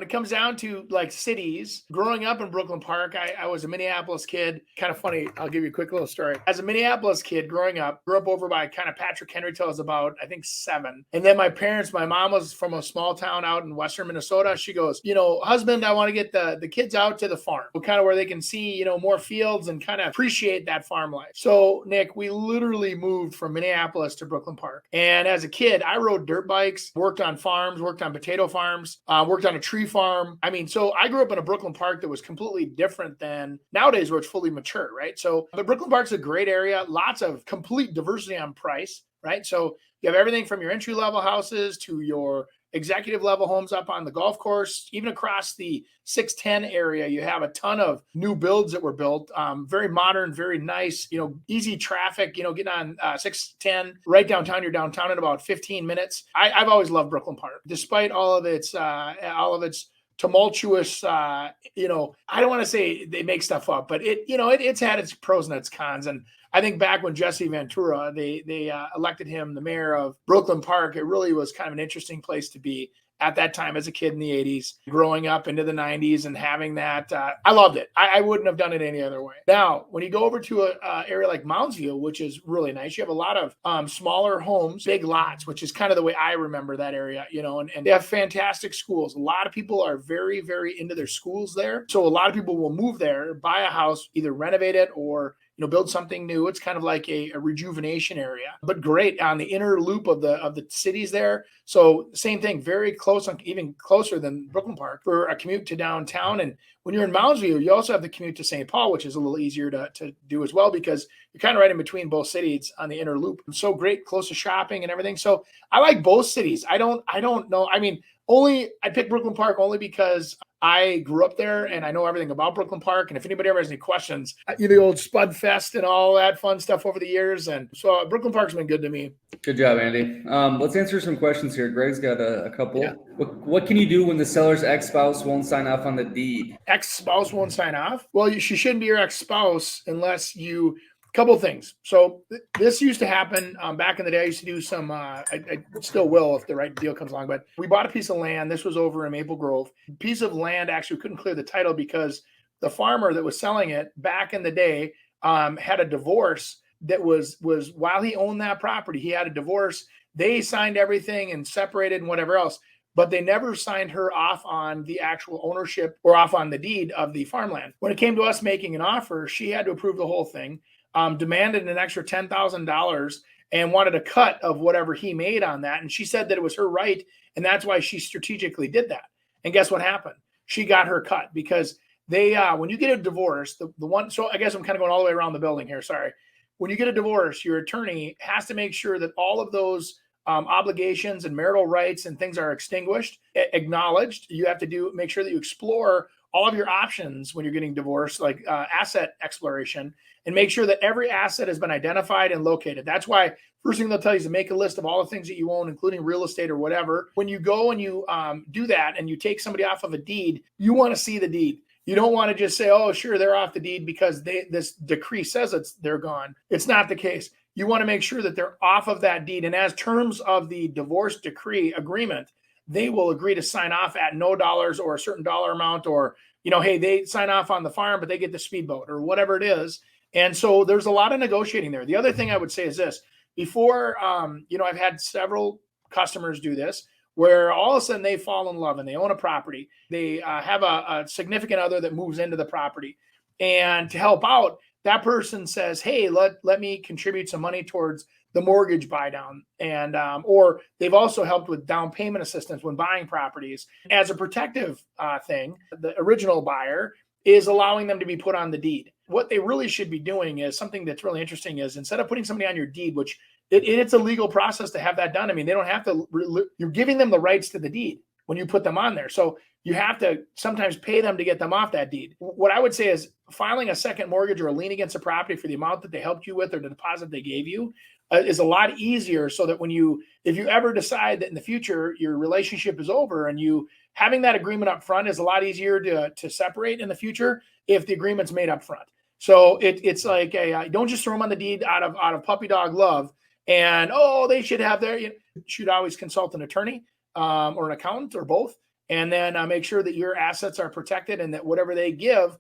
When it comes down to like cities, growing up in Brooklyn Park, I was a Minneapolis kid. Kind of funny. I'll give you a quick little story. As a Minneapolis kid growing up, grew up over by kind of Patrick Henry till I was about, I think, 7. And then my mom was from a small town out in western Minnesota. She goes, husband, I want to get the kids out to the farm, kind of where they can see, more fields and kind of appreciate that farm life. So, Nick, we literally moved from Minneapolis to Brooklyn Park. And as a kid, I rode dirt bikes, worked on farms, worked on potato farms, worked on a tree farm. I mean, so I grew up in a Brooklyn Park that was completely different than nowadays where it's fully mature, right? So, but Brooklyn Park's a great area, lots of complete diversity on price, right? So you have everything from your entry level houses to your executive level homes up on the golf course, even across the 610 area. You have a ton of new builds that were built, very modern, very nice, easy traffic, getting on 610 right downtown. You're downtown in about 15 minutes. I've always loved Brooklyn Park, despite all of its tumultuous, I don't want to say they make stuff up, but it's had its pros and its cons. And I think back when Jesse Ventura, they elected him the mayor of Brooklyn Park, it really was kind of an interesting place to be at that time as a kid in the 80s, growing up into the 90s and having that. I loved it. I wouldn't have done it any other way. Now, when you go over to an area like Moundsview, which is really nice, you have a lot of smaller homes, big lots, which is kind of the way I remember that area, and they have fantastic schools. A lot of people are very, very into their schools there. So a lot of people will move there, buy a house, either renovate it or build something new. It's kind of like a rejuvenation area, but great on the inner loop of the cities there. So same thing, very close, even closer than Brooklyn Park for a commute to downtown. And when you're in Moundsview, you also have the commute to St. Paul, which is a little easier to do as well, because you're kind of right in between both cities on the inner loop. So great, close to shopping and everything. So I like both cities. I don't know. I mean, I picked Brooklyn Park only because I grew up there and I know everything about Brooklyn Park. And if anybody ever has any questions, the old Spud Fest and all that fun stuff over the years. And so Brooklyn Park's been good to me. Good job, Andy. Let's answer some questions here. Greg's got a couple. Yeah. What can you do when the seller's ex-spouse won't sign off on the deed? Ex-spouse won't sign off? Well, she shouldn't be your ex-spouse unless you... Couple of things. So this used to happen back in the day. I used to do some, I still will if the right deal comes along, but we bought a piece of land. This was over in Maple Grove. Piece of land actually couldn't clear the title because the farmer that was selling it back in the day had a divorce that was while he owned that property, he had a divorce. They signed everything and separated and whatever else, but they never signed her off on the actual ownership or off on the deed of the farmland. When it came to us making an offer, she had to approve the whole thing. Demanded an extra $10,000 and wanted a cut of whatever he made on that. And she said that it was her right. And that's why she strategically did that. And guess what happened? She got her cut because they, when you get a divorce, the one, so I guess I'm kind of going all the way around the building here. Sorry. When you get a divorce, your attorney has to make sure that all of those obligations and marital rights and things are extinguished, acknowledged. You have to make sure that you explore all of your options when you're getting divorced, like asset exploration, and make sure that every asset has been identified and located. That's why first thing they'll tell you is to make a list of all the things that you own, including real estate or whatever. When you go and you do that and you take somebody off of a deed, you want to see the deed. You don't want to just say, oh, sure, they're off the deed because this decree says they're gone. It's not the case. You want to make sure that they're off of that deed. And as terms of the divorce decree agreement, they will agree to sign off at no dollars or a certain dollar amount, or, hey, they sign off on the farm, but they get the speedboat or whatever it is. And so there's a lot of negotiating there. The other thing I would say is this. Before, I've had several customers do this where all of a sudden they fall in love and they own a property. They have a significant other that moves into the property. And to help out, that person says, hey, let me contribute some money towards the mortgage buy down. And or they've also helped with down payment assistance when buying properties. As a protective thing, the original buyer is allowing them to be put on the deed. What they really should be doing is something that's really interesting is instead of putting somebody on your deed, which it's a legal process to have that done. I mean, they don't have to, you're giving them the rights to the deed when you put them on there. So you have to sometimes pay them to get them off that deed. What I would say is filing a second mortgage or a lien against a property for the amount that they helped you with or the deposit they gave you is a lot easier, so that if you ever decide that in the future your relationship is over and having that agreement up front is a lot easier to separate in the future if the agreement's made up front. So it's like don't just throw them on the deed out of puppy dog love and, they should have you should always consult an attorney or an accountant or both and then make sure that your assets are protected and that whatever they give